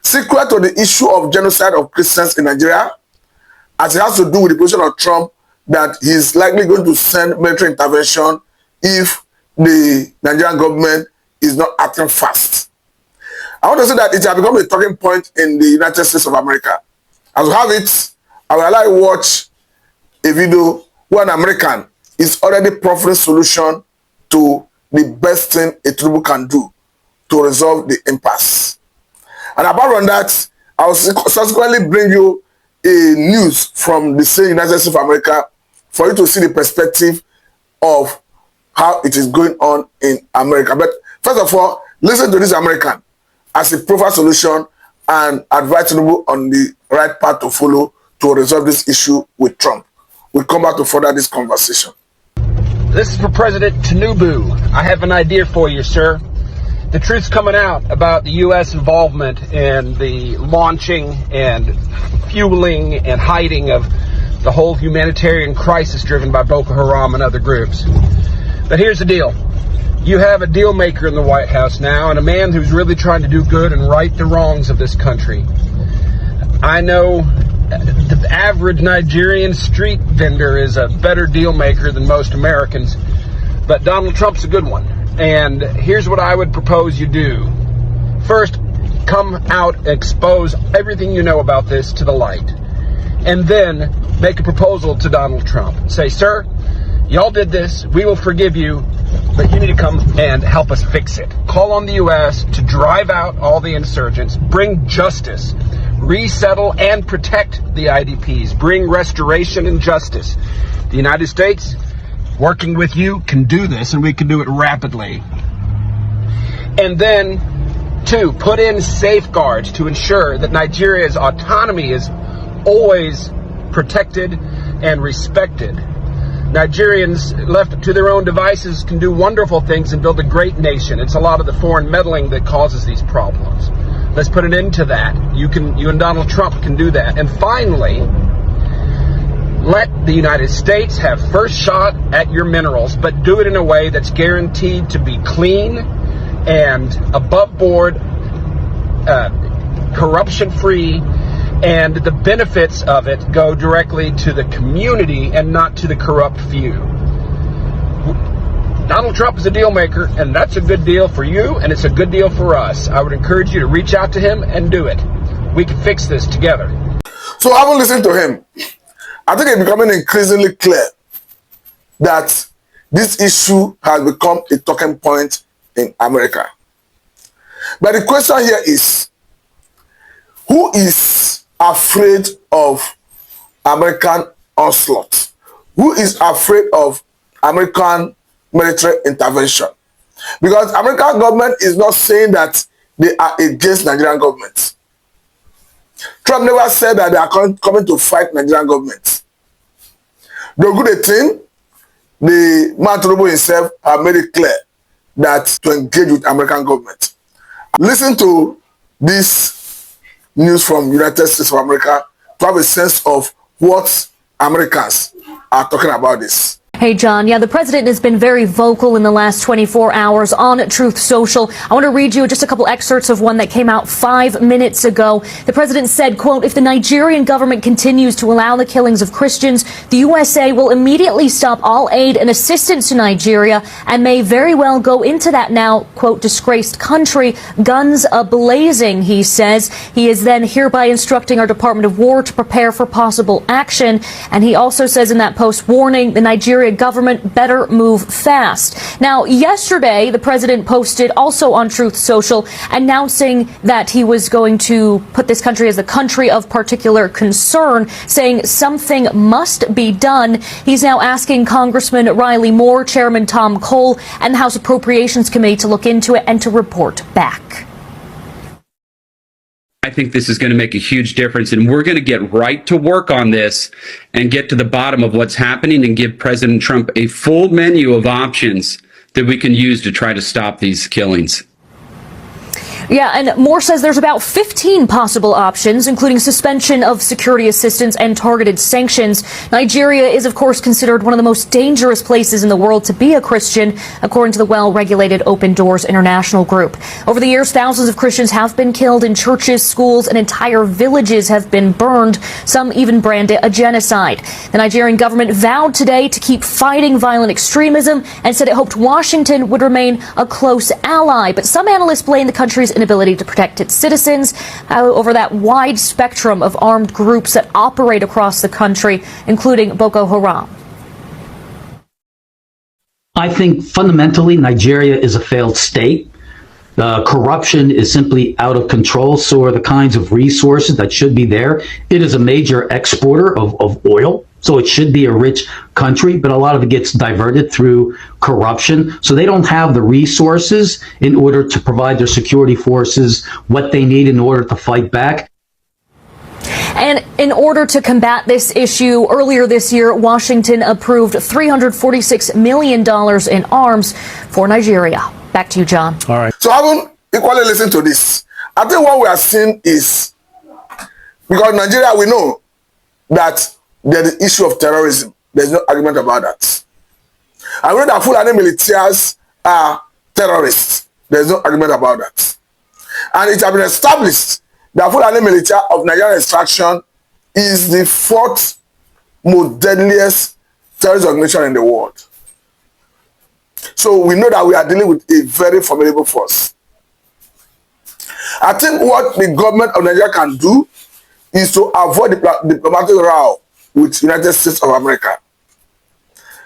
secret to the issue of genocide of Christians in Nigeria, as it has to do with the position of Trump that he's likely going to send military intervention if the Nigerian government is not acting fast. I want to say that it has become a talking point in the United States of America. As we have it, I will allow you watch a video where an American is already proffering solution to the best thing a Tinubu can do to resolve the impasse. And apart from that, I will subsequently bring you a news from the same United States of America for you to see the perspective of how it is going on in America. But first of all, listen to this American as a proper solution and advise Tinubu on the right path to follow to resolve this issue with Trump. We'll come back to further this conversation. This is for President Tinubu. I have an idea for you, sir. The truth's coming out about the U.S. involvement in the launching and fueling and hiding of the whole humanitarian crisis driven by Boko Haram and other groups. But here's the deal. You have a deal maker in the White House now, and a man who's really trying to do good and right the wrongs of this country. I know the average Nigerian street vendor is a better deal maker than most Americans, but Donald Trump's a good one. And here's what I would propose you do. First, come out and expose everything you know about this to the light. And then make a proposal to Donald Trump. Say, sir, y'all did this. We will forgive you, but you need to come and help us fix it. Call on the U.S. to drive out all the insurgents, bring justice, resettle and protect the IDPs, bring restoration and justice. The United States, working with you, can do this, and we can do it rapidly. And then, two, put in safeguards to ensure that Nigeria's autonomy is always protected and respected. Nigerians, left to their own devices, can do wonderful things and build a great nation. It's a lot of the foreign meddling that causes these problems. Let's put an end to that. You and Donald Trump can do that. And finally, let the United States have first shot at your minerals, but do it in a way that's guaranteed to be clean and above board, corruption-free, and the benefits of it go directly to the community and not to the corrupt few. Donald Trump is a deal maker, and that's a good deal for you, and it's a good deal for us. I would encourage you to reach out to him and do it. We can fix this together. So having listened to him, I think it's becoming increasingly clear that this issue has become a talking point in America. But the question here is, who is afraid of American onslaught? Who is afraid of American military intervention? Because American government is not saying that they are against Nigerian government. Trump never said that they are coming to fight Nigerian government. The good thing, the man Tinubu himself have made it clear that to engage with American government. Listen to this news from United States of America to have a sense of what Americans are talking about this. Hey, John. Yeah, the president has been very vocal in the last 24 hours on Truth Social. I want to read you just a couple excerpts of one that came out 5 minutes ago. The president said, quote, "If the Nigerian government continues to allow the killings of Christians, the USA will immediately stop all aid and assistance to Nigeria and may very well go into that now, quote, disgraced country, guns a-blazing," he says. He is then hereby instructing our Department of War to prepare for possible action. And he also says in that post, warning the Nigerian government better move fast. Now, yesterday, the president posted also on Truth Social announcing that he was going to put this country as a country of particular concern, saying something must be done. He's now asking Congressman Riley Moore, Chairman Tom Cole, and the House Appropriations Committee to look into it and to report back. I think this is going to make a huge difference, and we're going to get right to work on this and get to the bottom of what's happening and give President Trump a full menu of options that we can use to try to stop these killings. Yeah, and Moore says there's about 15 possible options, including suspension of security assistance and targeted sanctions. Nigeria is, of course, considered one of the most dangerous places in the world to be a Christian, according to the well-regulated Open Doors International Group. Over the years, thousands of Christians have been killed in churches, schools, and entire villages have been burned. Some even brand it a genocide. The Nigerian government vowed today to keep fighting violent extremism and said it hoped Washington would remain a close ally. But some analysts blame the country's inability to protect its citizens over that wide spectrum of armed groups that operate across the country, including Boko Haram. I think fundamentally Nigeria is a failed state. Corruption is simply out of control. So are the kinds of resources that should be there. It is a major exporter of oil. So it should be a rich country, but a lot of it gets diverted through corruption. So they don't have the resources in order to provide their security forces what they need in order to fight back. And in order to combat this issue, earlier this year, Washington approved $346 million in arms for Nigeria. Back to you, John. All right. So I will equally listen to this. I think what we are seeing is, because Nigeria, we know that there's the issue of terrorism. There's no argument about that. I know that Fulani militias are terrorists. There's no argument about that. And it has been established that Fulani militia of Nigerian extraction is the fourth most deadliest terrorist organization in the world. So we know that we are dealing with a very formidable force. I think what the government of Nigeria can do is to avoid the diplomatic row with United States of America.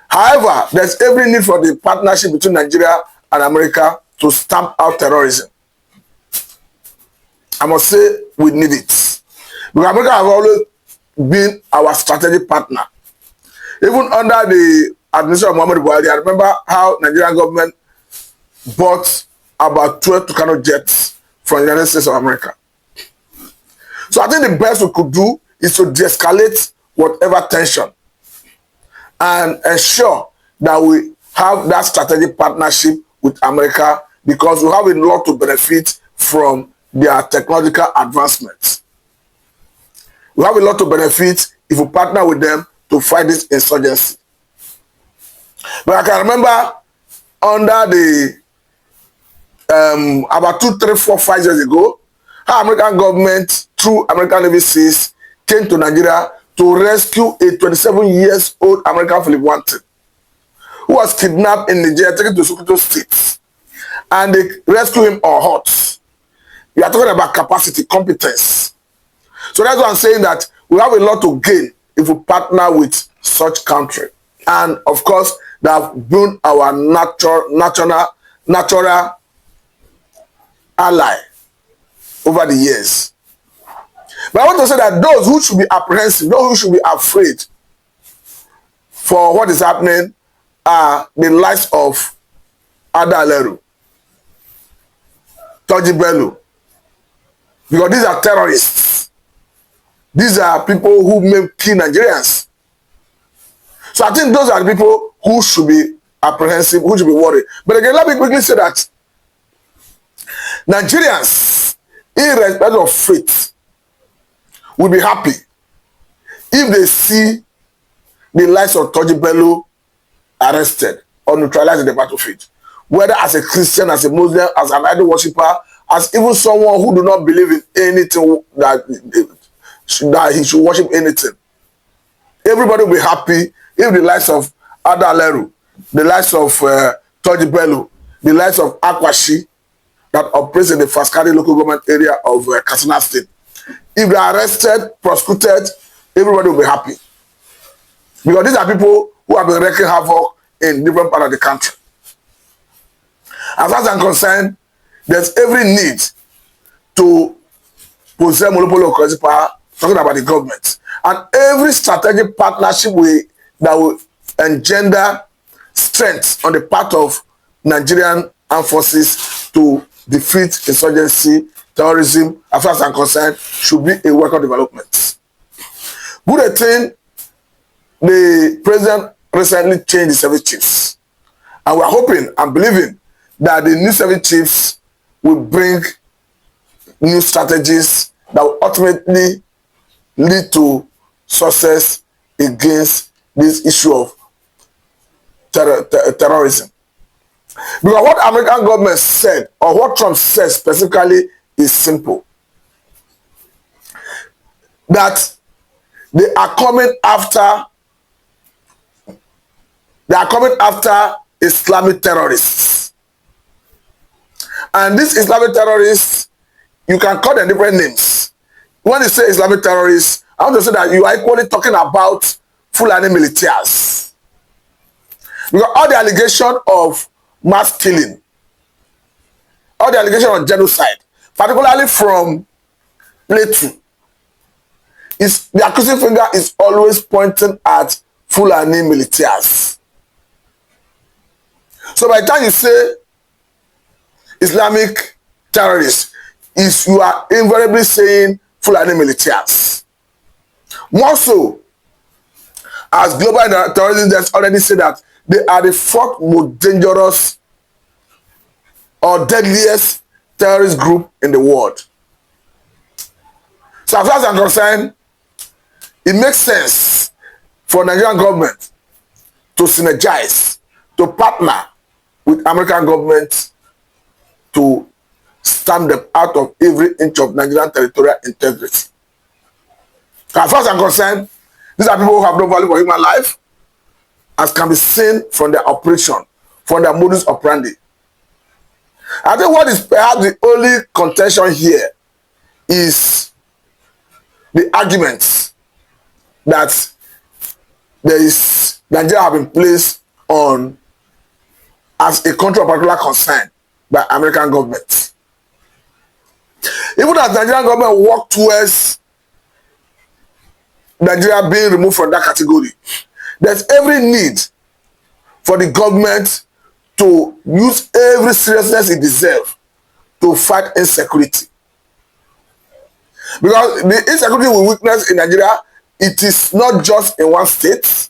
However, there's every need for the partnership between Nigeria and America to stamp out terrorism. I must say we need it. Because America has always been our strategic partner. Even under the administration of Muhammadu Buhari, I remember how Nigerian government bought about 12 Tucano jets from the United States of America. So I think the best we could do is to de-escalate whatever tension and ensure that we have that strategic partnership with America, because we have a lot to benefit from their technological advancements. We have a lot to benefit if we partner with them to fight this insurgency. But I can remember under the about 2, 3, 4, 5 years ago, how American government through American Navy SEALs came to Nigeria to rescue a 27-year-old American Philip Wanton, who was kidnapped in Nigeria, taken to Sokoto State, and they rescued him on hot. We are talking about capacity, competence. So that's why I'm saying that we have a lot to gain if we partner with such country. And of course, they have been our natural ally over the years. But I want to say that those who should be apprehensive, those who should be afraid for what is happening are the likes of Adaleru, Toji Bello, because these are terrorists. These are people who may kill Nigerians. So I think those are the people who should be apprehensive, who should be worried. But again, let me quickly say that Nigerians, irrespective of faith, will be happy if they see the likes of Toji Bello arrested or neutralized in the battlefield. Whether as a Christian, as a Muslim, as an idol worshipper, as even someone who do not believe in anything that he should worship anything. Everybody will be happy if the likes of Adaleru, the likes of Toji Bello, the likes of Akwashi that operates in the Faskari local government area of Katsina State. If they are arrested, prosecuted, everybody will be happy. Because these are people who have been wreaking havoc in different parts of the country. As far as I'm concerned, there's every need to possess monopoly of currency power, talking about the government. And every strategic partnership that will engender strength on the part of Nigerian armed forces to defeat insurgency, terrorism, as far as I'm concerned, should be a welcome development. Good thing, the president recently changed the service chiefs. And we're hoping and believing that the new service chiefs will bring new strategies that will ultimately lead to success against this issue of terrorism. Because what American government said, or what Trump said specifically, is simple. That they are coming after Islamic terrorists. And these Islamic terrorists, you can call them different names. When you say Islamic terrorists, I want to say that you are equally talking about Fulani militias. Because all the allegation of mass killing, all the allegation of genocide, particularly from Plateau, the accusing finger is always pointing at Fulani militias. So by the time you say Islamic terrorists, you are invariably saying Fulani militias. More so, as global terrorism has already said that they are the fourth most dangerous or deadliest terrorist group in the world. So as far as I'm concerned, it makes sense for Nigerian government to synergize, to partner with American government to stamp them out of every inch of Nigerian territorial integrity. As far as I'm concerned, these are people who have no value for human life, as can be seen from their operation, from their modus operandi. I think what is perhaps the only contention here is the arguments that Nigeria have been placed on as a country of particular concern by American government. Even as Nigerian government work towards Nigeria being removed from that category, there's every need for the government to use every seriousness it deserves to fight insecurity. Because the insecurity we witness in Nigeria, it is not just in one state.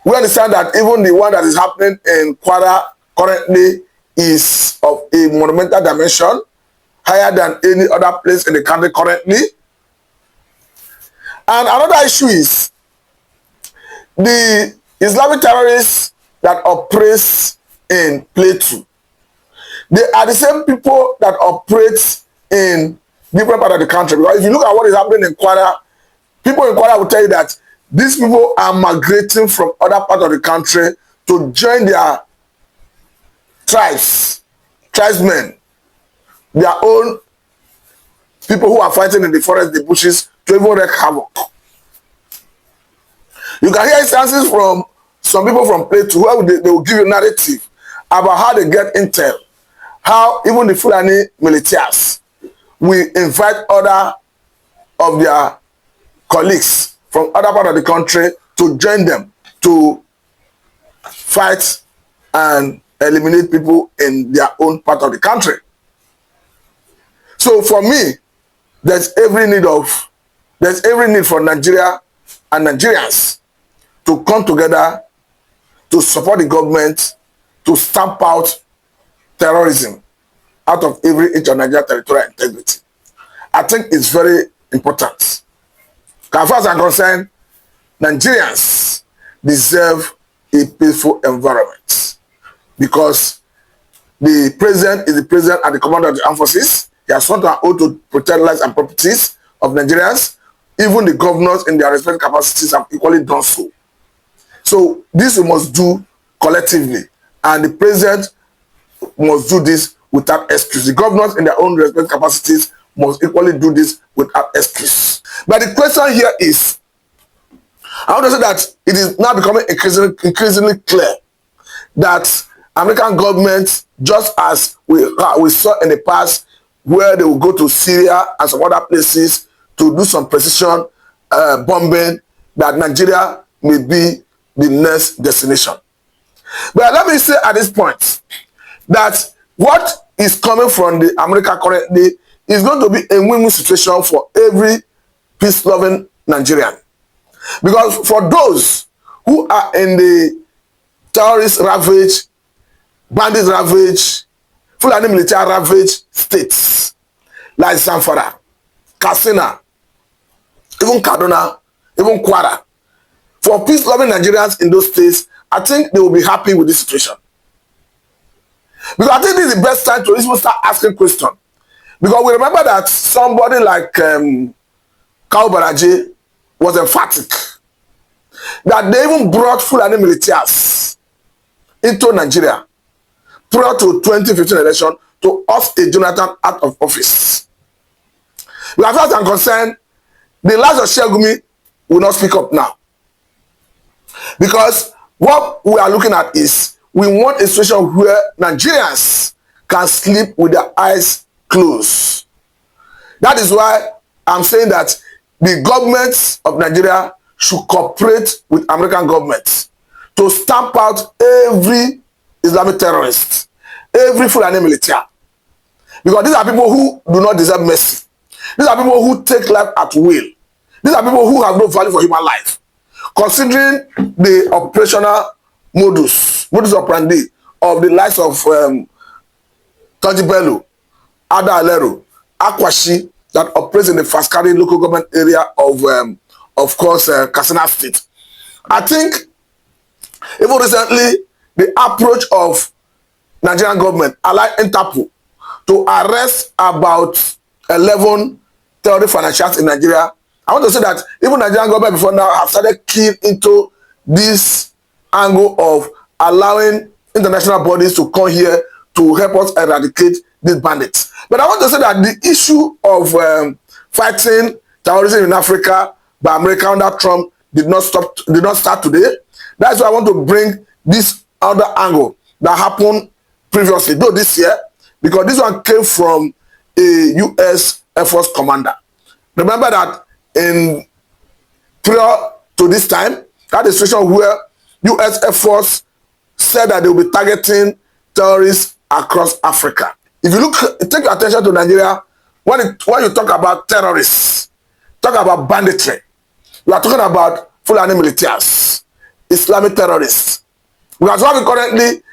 We understand that even the one that is happening in Kwara currently is of a monumental dimension, higher than any other place in the country currently. And another issue is the Islamic terrorists that operate in Plateau. They are the same people that operate in different parts of the country. Because if you look at what is happening in Kwara, people in Kwara will tell you that these people are migrating from other parts of the country to join their tribesmen, their own people who are fighting in the forest, the bushes, to even wreak havoc. You can hear instances from some people from Plateau where they will give you a narrative about how they get intel, how even the Fulani militias will invite other of their colleagues from other parts of the country to join them to fight and eliminate people in their own part of the country. So for me, there's every need for Nigeria and Nigerians to come together to support the government to stamp out terrorism out of every inch of Nigerian territorial integrity. I think it's very important. As far as I'm concerned, Nigerians deserve a peaceful environment because the president is the president and the commander of the armed forces. He has sworn to an oath to protect lives and properties of Nigerians. Even the governors in their respective capacities have equally done so. So this we must do collectively, and the president must do this without excuse. The governors in their own respective capacities must equally do this without excuse. But the question here is, I want to say that it is now becoming increasingly clear that American government, just as we saw in the past, where they will go to Syria and some other places to do some precision bombing, that Nigeria may be the next destination. But let me say at this point that what is coming from the America currently is going to be a win-win situation for every peace-loving Nigerian. Because for those who are in the terrorist ravage, bandit ravage, Fulani military ravaged states like Zamfara, Katsina, even Kaduna, even Kwara. For peace-loving Nigerians in those states, I think they will be happy with this situation. Because I think this is the best time to even start asking questions. Because we remember that somebody like Kawu Baraje was emphatic that they even brought Fulani militias into Nigeria prior to 2015 election to oust a Jonathan out of office. As far as I'm concerned, the likes of Shegumi will not speak up now. Because what we are looking at is we want a situation where Nigerians can sleep with their eyes closed. That is why I'm saying that the governments of Nigeria should cooperate with American governments to stamp out every Islamic terrorist, every Fulani militias. Because these are people who do not deserve mercy. These are people who take life at will. These are people who have no value for human life. Considering the operational modus operandi of the likes of Toji Bello, Ada Alero, Akwashi, that operates in the Faskari local government area of course, Katsina State. I think even recently, the approach of Nigerian government, allied Interpol, to arrest about 11 terrorist financiers in Nigeria. I want to say that even Nigerian government before now have started keying into this angle of allowing international bodies to come here to help us eradicate these bandits. But I want to say that the issue of fighting terrorism in Africa by America under Trump did not start today. That's why I want to bring this other angle that happened previously, though this year, because this one came from a U.S. Air Force commander. Remember that in prior to this time, that is a situation where U.S. Air Force said that they will be targeting terrorists across Africa. If you take your attention to Nigeria, when you talk about terrorists, talk about banditry, we are talking about Fulani militias, Islamic terrorists. Because what we currently,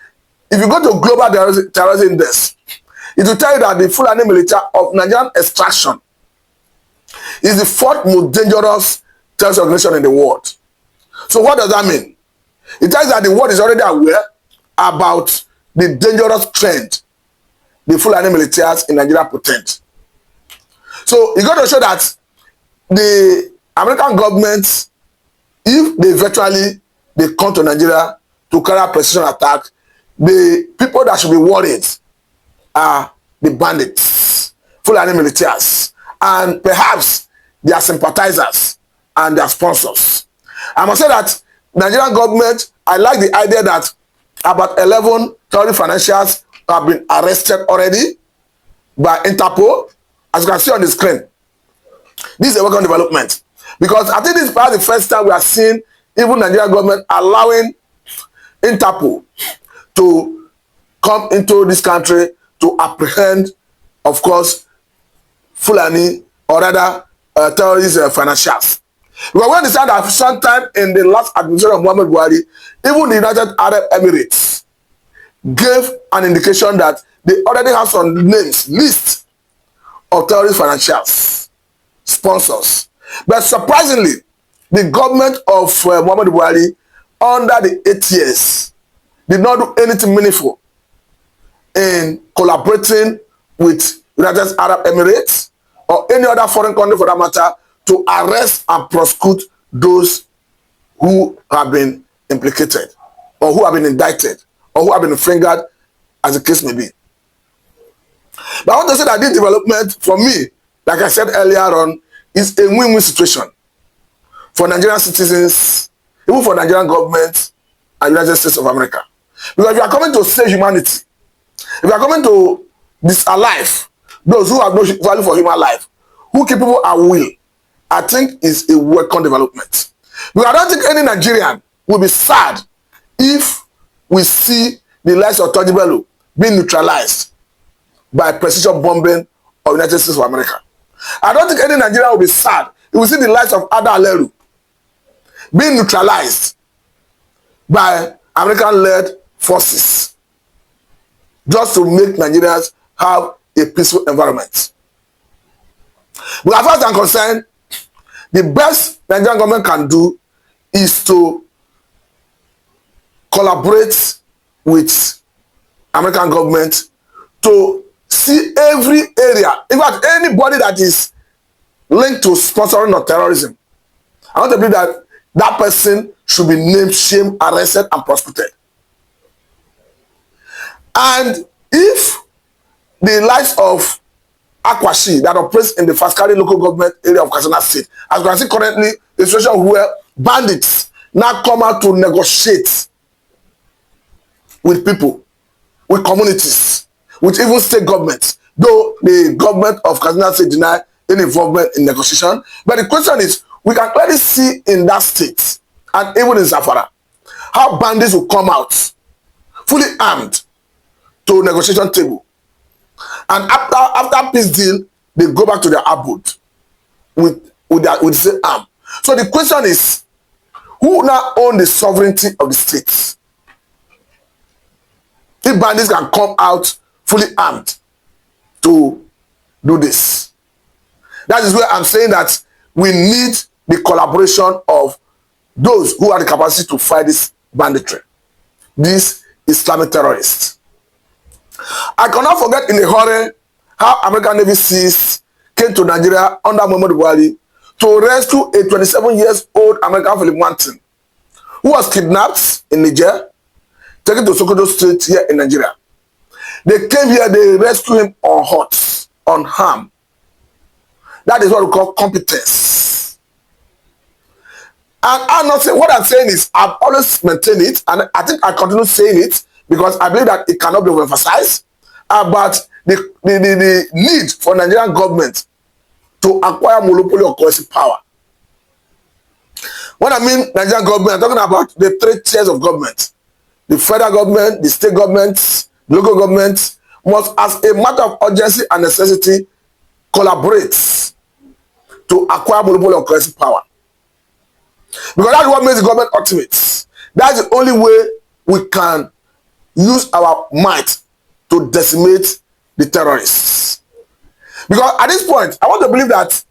if you go to Global Terrorism Index, it will tell you that the Fulani militia of Nigerian extraction is the fourth most dangerous terrorist organization in the world. So what does that mean? It tells you that the world is already aware about the dangerous trend the Fulani militias in Nigeria pretend. So you got to show that the American government, if they virtually come to Nigeria to carry out precision attack, the people that should be worried are the bandits, Fulani militias, and perhaps their sympathizers and their sponsors. I must say that Nigerian government, I like the idea that about 11 terrorist financiers have been arrested already by Interpol, as you can see on the screen. This is a welcome development, because I think this is probably the first time we are seeing even Nigerian government allowing Interpol to come into this country to apprehend, of course, Fulani or rather terrorist financiers. Because we understand that sometime in the last administration of Muhammad Buhari, even the United Arab Emirates gave an indication that they already have some names, lists of terrorist financiers, sponsors. But surprisingly, the government of Muhammad Buhari, under the 8 years, did not do anything meaningful in collaborating with United Arab Emirates or any other foreign country for that matter to arrest and prosecute those who have been implicated or who have been indicted or who have been fingered, as the case may be. But I want to say that this development, for me, like I said earlier on, is a win-win situation for Nigerian citizens, even for Nigerian government and United States of America. Because if you are coming to save humanity, if you are coming to disalive those who have no value for human life, who keep people at will, I think is a welcome development. Because I don't think any Nigerian will be sad if we see the likes of Toji Bello being neutralized by precision bombing of United States of America. I don't think any Nigerian will be sad if we see the likes of Ada Alero being neutralized by American-led forces. just to make Nigerians have a peaceful environment. But as far as I'm concerned, the best Nigerian government can do is to collaborate with American government to see every area, in fact, anybody that is linked to sponsoring of terrorism. I want to believe that that person should be named, shamed, arrested, and prosecuted. And if the likes of Akwashi that operates in the Faskari local government area of Katsina State, as you can see currently, a situation where bandits now come out to negotiate with people, with communities, with even state governments, though the government of Katsina State deny any involvement in negotiation. But the question is, we can clearly see in that state, and even in Zamfara, how bandits will come out, fully armed, to negotiation table. And after peace deal, they go back to their abode with the same arm. So the question is, who now own the sovereignty of the states? If bandits can come out fully armed to do this. That is where I'm saying that we need the collaboration of those who have the capacity to fight this banditry, these Islamic terrorists. I cannot forget in a hurry how American Navy SEALs came to Nigeria under Muhammadu Buhari to rescue a 27-year-old American Philip Wanton who was kidnapped in Niger, taken to Sokoto State here in Nigeria. They came here, they rescued him unharmed. That is what we call competence. And I'm not saying, what I'm saying is, I've always maintained it, and I think I continue saying it, because I believe that it cannot be overemphasized about the need for Nigerian government to acquire monopoly of coercive power. When I mean Nigerian government, I'm talking about the three tiers of government. The federal government, the state governments, the local governments must, as a matter of urgency and necessity, collaborate to acquire monopoly of coercive power. Because that's what makes the government ultimate. That's the only way we can use our might to decimate the terrorists. Because at this point, I want to believe that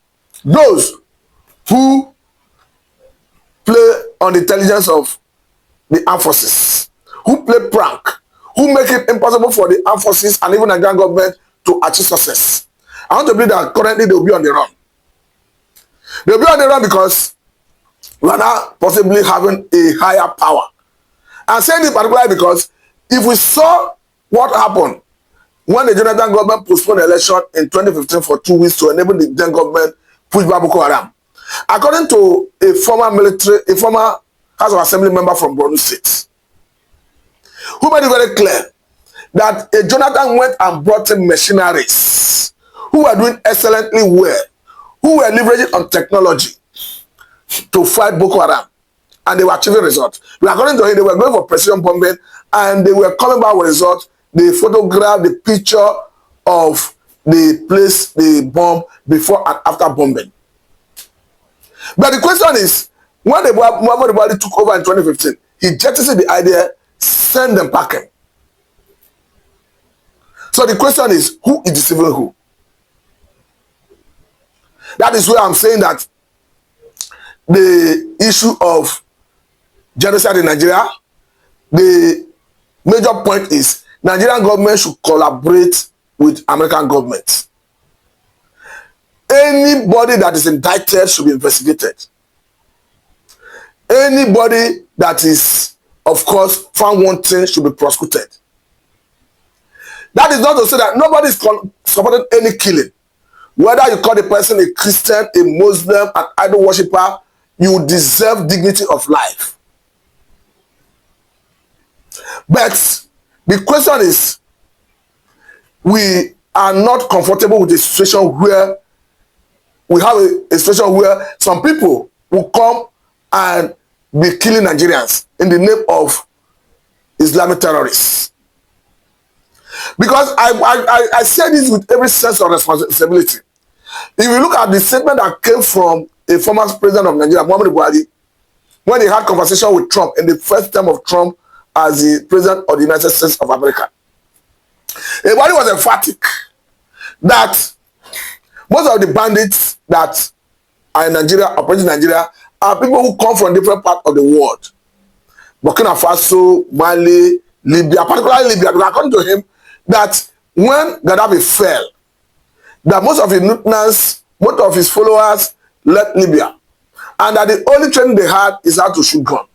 those who play on the intelligence of the armed forces, who play prank, who make it impossible for the armed forces and even the Nigerian government to achieve success, I want to believe that currently they will be on the run. They will be on the run because we are now possibly having a higher power. I'm saying this particularly because if we saw what happened when the Jonathan government postponed the election in 2015 for 2 weeks to enable the then government push back Boko Haram, according to a former House of Assembly member from Borno State, who made it very clear that a Jonathan went and brought in machineries who were doing excellently well, who were leveraging on technology to fight Boko Haram, and they were achieving results. But according to him, they were going for precision bombing, and they were coming back with results. They photographed the picture of the place they bombed before and after bombing. But the question is, when the Muhammadu Buhari took over in 2015, he jettisoned the idea, send them packing. So the question is, who is deceiving who? That is where I'm saying that the issue of genocide in Nigeria, the major point is Nigerian government should collaborate with American government. Anybody that is indicted should be investigated. Anybody that is, of course, found wanting should be prosecuted. That is not to say that nobody is supporting any killing. Whether you call the person a Christian, a Muslim, an idol worshipper, you deserve dignity of life. But the question is, we are not comfortable with a situation where we have a situation where some people will come and be killing Nigerians in the name of Islamic terrorists. Because I say this with every sense of responsibility. If you look at the statement that came from a former president of Nigeria, Muhammadu Buhari, when he had conversation with Trump in the first term of Trump as the president of the United States of America, Everybody was emphatic that most of the bandits that are in Nigeria, operating in Nigeria, are people who come from different parts of the world. Burkina Faso, Mali, Libya, particularly Libya, because according to him, that when Gaddafi fell, that most of his lieutenants, most of his followers left Libya, and that the only training they had is how to shoot gun,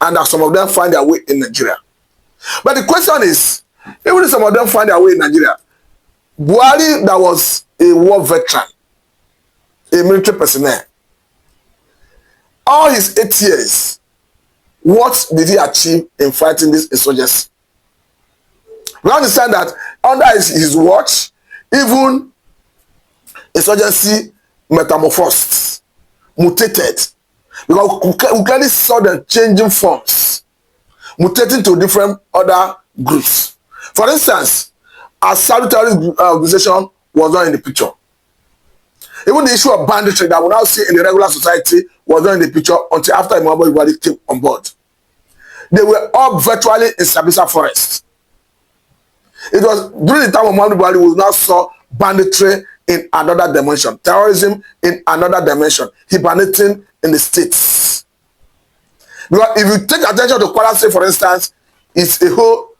and that some of them find their way in Nigeria. But the question is, even if some of them find their way in Nigeria, Buhari, that was a war veteran, a military personnel, all his 8 years, what did he achieve in fighting this insurgency? We understand that under his watch, even insurgency metamorphosed, mutated, because we clearly saw them changing forms, mutating to different other groups. For instance, a salutary organization was not in the picture. Even the issue of banditry that we now see in the regular society was not in the picture until after Muhammadu Buhari came on board. They were all virtually in Sambisa Forest. It was during the time of Muhammadu Buhari we now saw banditry in another dimension, terrorism in another dimension, hibernating in the states. Because if you take attention to Kwara State, for instance, it's a whole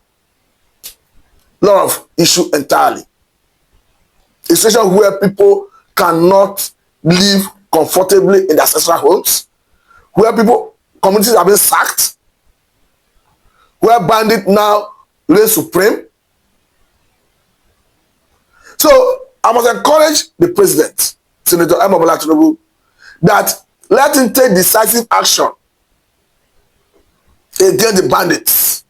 lot of issue entirely. A situation where people cannot live comfortably in their ancestral homes, where communities have been sacked, where bandits now reign supreme. So I must encourage the president, Senator Bola Tinubu, that let him take decisive action against the bandits.